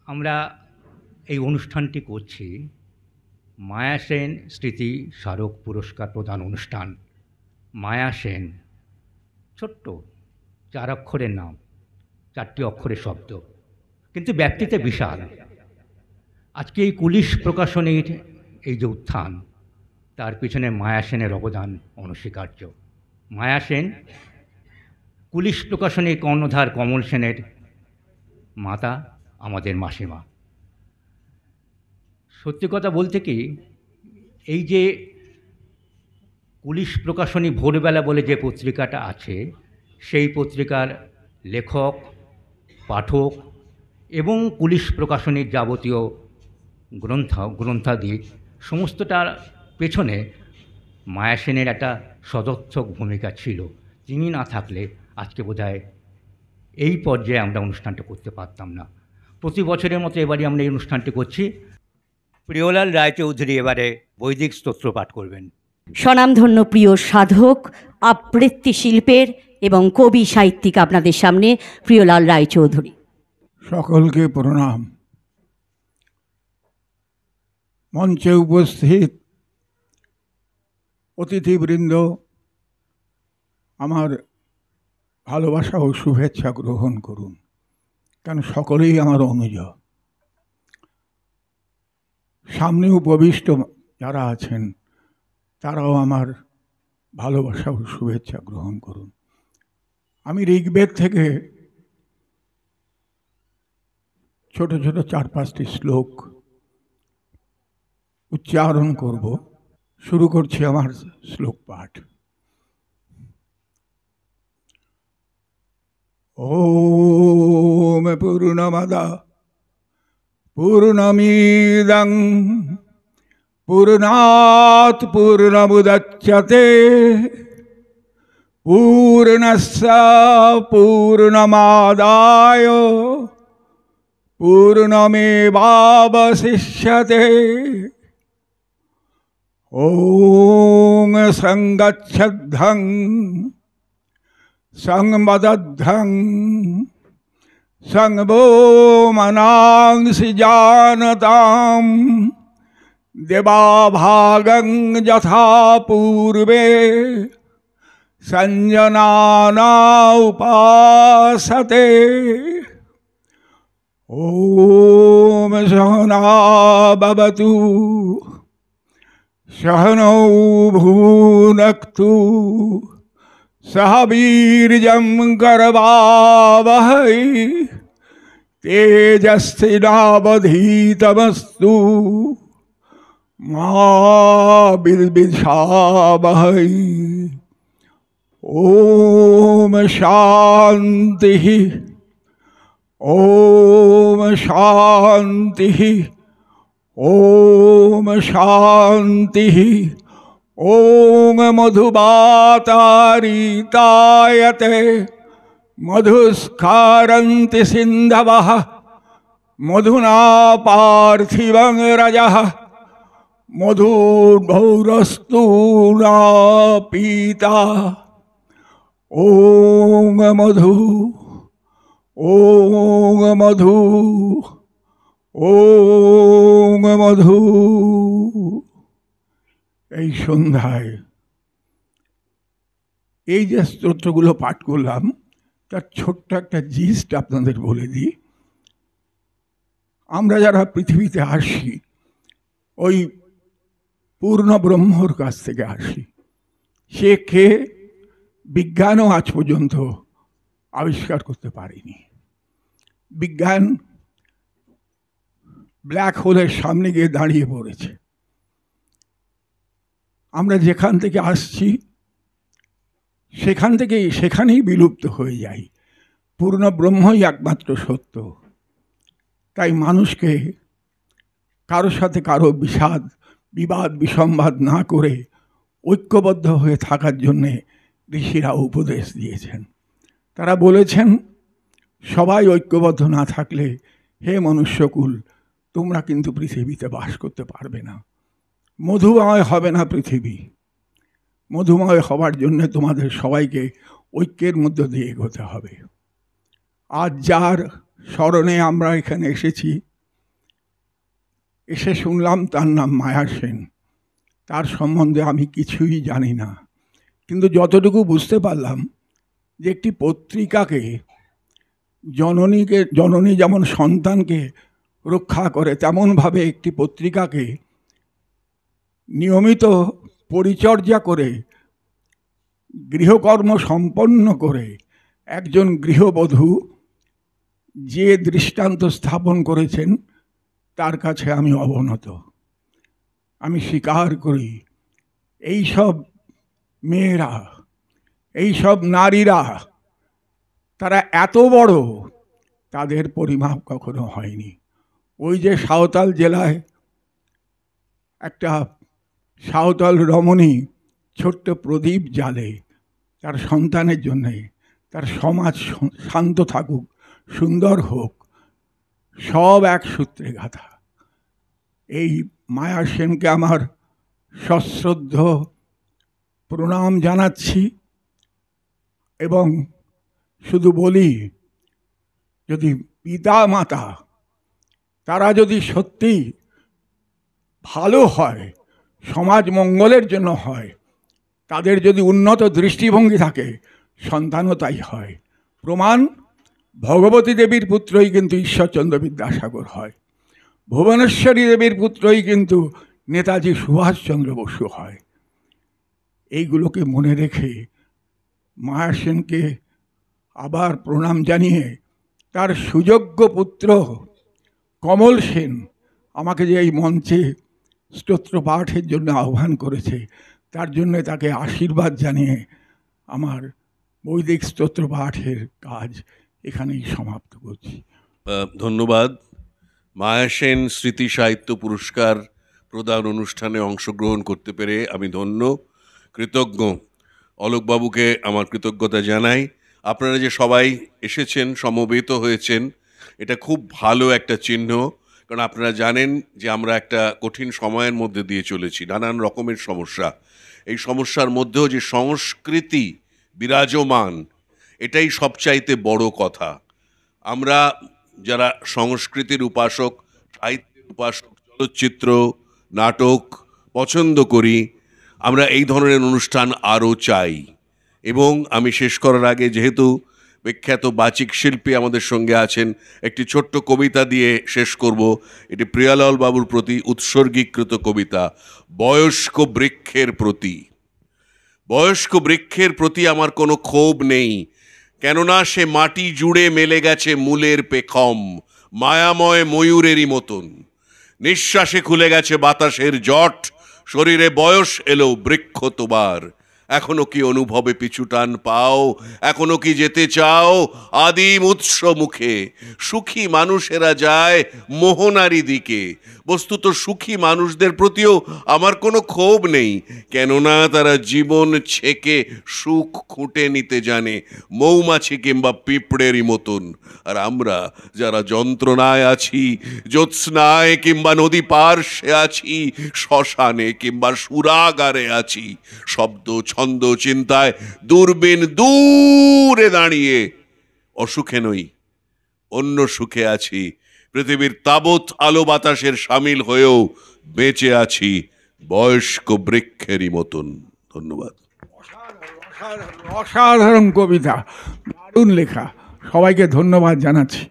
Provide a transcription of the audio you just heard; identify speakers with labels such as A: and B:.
A: আমরা এই অনুষ্ঠানটি করছি মায়া সেন স্মৃতি স্মারক পুরস্কার প্রদান অনুষ্ঠান। মায়া সেন ছোট্ট 4 অক্ষরের নাম, 4টি অক্ষরের শব্দ, কিন্তু ব্যক্তিতে বিশাল। আজকে এই কুলিশ প্রকাশনীর এই যে উত্থান, তার পিছনে মায়া সেনের অবদান অনস্বীকার্য। মায়া সেন কুলিশ প্রকাশনীর কর্ণধার কমল সেনের মাতা, আমাদের মাসিমা। সত্যি কথা বলতে কি, এই যে কুলিশ প্রকাশনী ভোরবেলা বলে যে পত্রিকাটা আছে, সেই পত্রিকার লেখক, পাঠক এবং পুলিশ প্রকাশনীর যাবতীয় গ্রন্থাদি সমস্তটার পেছনে মায়া সেনের একটা সদর্থক ভূমিকা ছিল। তিনি না থাকলে আজকে বোধহয় এই পর্যায়ে আমরা অনুষ্ঠানটা করতে পারতাম না। প্রতি বছরের মতো এবারই আমরা এই অনুষ্ঠানটি করছি। প্রিয়লাল রায়চৌধুরী এবারে বৈদিক স্তোত্র পাঠ করবেন।
B: স্বনামধন্য প্রিয় সাধক, আবৃত্তি শিল্পের এবং কবি সাহিত্যিক আপনাদের সামনে প্রিয়লাল রায়চৌধুরী।
C: সকলকে প্রণাম। মঞ্চে উপস্থিত অতিথিবৃন্দ, আমার ভালোবাসা ও শুভেচ্ছা গ্রহণ করুন, কেন সকলেই আমার অনুজ। সামনে উপবিষ্ট যারা আছেন তারাও আমার ভালোবাসা ও শুভেচ্ছা গ্রহণ করুন। আমি ঋগ্বেদ থেকে ছোট ছোট 4-5টি শ্লোক উচ্চারণ করব। শুরু করছি আমার শ্লোক পাঠ। ওম পূর্ণমদঃ পূর্ণমিদং পূর্ণাৎ পূর্ণমুদচ্যতে পূর্ণস্য পূর্ণমাদায় পূর্ণমেবাবশিষ্যতে। ওম সংগচ্ছদ্ধং সংবদদ্ধং সংবো মনাংসি জানতাম দেবাভাগং যথা পূর্বে সঞ্জনানা উপাসতে। ওম সহনা ভবতু সহনৌ ভুনক্তু সহ বীর্যং করবাবহৈ তেজস্বিনাবধীতমস্তু মা বিদ্বিষাবহৈ। ওম শান্তি ওম শান্তি ওম শান্তি। ওম মধুবাতারিতায়তে মধুস্খারন্তি সিন্ধবঃ মধুনা পার্থিবং রজঃ মধুর্ভৌরস্তু না পীতা। ওম মধু ওম মধু ওম মধু। এই সন্ধ্যায় এই যে স্তোত্রগুলো পাঠ করলাম, তার ছোট্ট একটা জিস্ট আপনাদের বলে দিই। আমরা যারা পৃথিবীতে আসি, ওই পূর্ণ ব্রহ্মর কাছ থেকে আসি। সে কে বিজ্ঞানও আজ পর্যন্ত আবিষ্কার করতে পারেনি। বিজ্ঞান ব্ল্যাক হোলের সামনে গিয়ে দাঁড়িয়ে পড়েছে। আমরা যেখান থেকে আসছি সেখানেই বিলুপ্ত হয়ে যাই। পূর্ণ ব্রহ্মই একমাত্র সত্য। তাই মানুষকে কারো সাথে কারো বিবাদ বিসম্বাদ না করে ঐক্যবদ্ধ হয়ে থাকার জন্যে ঋষিরা উপদেশ দিয়েছেন। তারা বলেছেন, সবাই ঐক্যবদ্ধ না থাকলে হে মনুষ্যকুল, তোমরা কিন্তু পৃথিবীতে বাস করতে পারবে না। মধুময় হবে না পৃথিবী। মধুময় হবার জন্য তোমাদের সবাইকে ঐক্যের মধ্য দিয়ে এগোতে হবে। আজ যার স্মরণে আমরা এখানে এসেছি, এসে শুনলাম তার নাম মায়া সেন। তার সম্বন্ধে আমি কিছুই জানি না, কিন্তু যতটুকু বুঝতে পারলাম যে একটি পত্রিকাকে জননী যেমন সন্তানকে রক্ষা করে, তেমনভাবে একটি পত্রিকাকে নিয়মিত পরিচর্যা করে গৃহকর্ম সম্পন্ন করে একজন গৃহবধূ যে দৃষ্টান্ত স্থাপন করেছেন তার কাছে আমি অবনত। আমি স্বীকার করি, এইসব মেয়েরা, এইসব নারীরা, তারা এত বড়, তাদের পরিমাপ কখনো হয়নি। ওই যে সাঁওতাল জেলায় একটা সাঁওতাল রমণী ছোট্ট প্রদীপ জ্বালে তার সন্তানের জন্যে, তার সমাজ শান্ত থাকুক, সুন্দর হোক, সব এক সূত্রে গাঁথা। এই মায়া সেনকে আমার সশ্রদ্ধ প্রণাম জানাচ্ছি এবং শুধু বলি, যদি পিতা মাতা তারা যদি সত্যি ভালো হয়, সমাজ মঙ্গলের জন্য হয়, তাদের যদি উন্নত দৃষ্টিভঙ্গি থাকে, সন্তানও তাই হয়। প্রমাণ, ভগবতী দেবীর পুত্রই কিন্তু ঈশ্বরচন্দ্র বিদ্যাসাগর হয়, ভুবনেশ্বরী দেবীর পুত্রই কিন্তু নেতাজি সুভাষচন্দ্র বসু হয়। এইগুলোকে মনে রেখে মায়া সেনকে আবার প্রণাম জানিয়ে তার সুযোগ্য পুত্র কমল সেন আমাকে যে এই মঞ্চে স্তোত্র পাঠের জন্য আহ্বান করেছে, তার জন্য তাকে আশীর্বাদ জানিয়ে আমার বৈদিক স্তোত্র পাঠের কাজ এখানেই সমাপ্ত করছি।
D: ধন্যবাদ। মায়া সেন স্মৃতি সাহিত্য পুরস্কার প্রদান অনুষ্ঠানে অংশগ্রহণ করতে পেরে আমি ধন্য, কৃতজ্ঞ। অলোকবাবুকে আমার কৃতজ্ঞতা জানাই। আপনারা যে সবাই এসেছেন, সমবেত হয়েছেন, এটা খুব ভালো একটা চিহ্ন। কারণ আপনারা জানেন যে আমরা একটা কঠিন সময়ের মধ্যে দিয়ে চলেছি, নানান রকমের সমস্যা। এই সমস্যার মধ্যেও যে সংস্কৃতি বিরাজমান, এটাই সবচাইতে বড় কথা। আমরা যারা সংস্কৃতির উপাসক, সাহিত্যের উপাসক, চলচ্চিত্র, নাটক পছন্দ করি, আমরা এই ধরনের অনুষ্ঠান আরও চাই। এবং আমি শেষ করার আগে, যেহেতু বিখ্যাত বাচিক শিল্পী আমাদের সঙ্গে আছেন, একটি ছোট্ট কবিতা দিয়ে শেষ করব। এটি প্রিয়ালাল বাবুর প্রতি উৎসর্গীকৃত কবিতা, বয়স্ক বৃক্ষের প্রতি। বয়স্ক বৃক্ষের প্রতি আমার কোনো ক্ষোভ নেই, কেননা সে মাটি জুড়ে মেলে গেছে মূলের পেখম, মায়াময় ময়ূরেরই মতন। নিঃশ্বাসে খুলে গেছে বাতাসের জট, শরীরে বয়স এলো বৃক্ষ তোবার। এখনো কি অনুভবে পিছুটান পাও? এখনো কি যেতে চাও আদিম উৎস মুখে? সুখী মানুষেরা যায় মোহনারি দিকে। বস্তুত সুখী মানুষদের প্রতিও আমার কোনো ক্ষোভ নেই, কেননা তারা জীবন ছেঁকে সুখ খুঁটে নিতে জানে, মৌমাছি কিংবা পিঁপড়েরই মতন। আর আমরা যারা যন্ত্রণায় আছি, জ্যোৎস্নায় কিংবা নদী পার্শ্বে আছি, শ্মশানে কিংবা সুরাগারে আছি, শব্দ ছন্দ চিন্তায় দূরবীন দূরে দাঁড়িয়ে অসুখে নই, অন্য সুখে আছি। পৃথিবীর তাবৎ আলো বাতাসের সামিল হয়েও বেঁচে আছি বয়স্ক বৃক্ষেরই মতন। ধন্যবাদ।
C: অসাধারণ কবিতা, দারুণ লেখা, সবাইকে ধন্যবাদ জানাচ্ছি।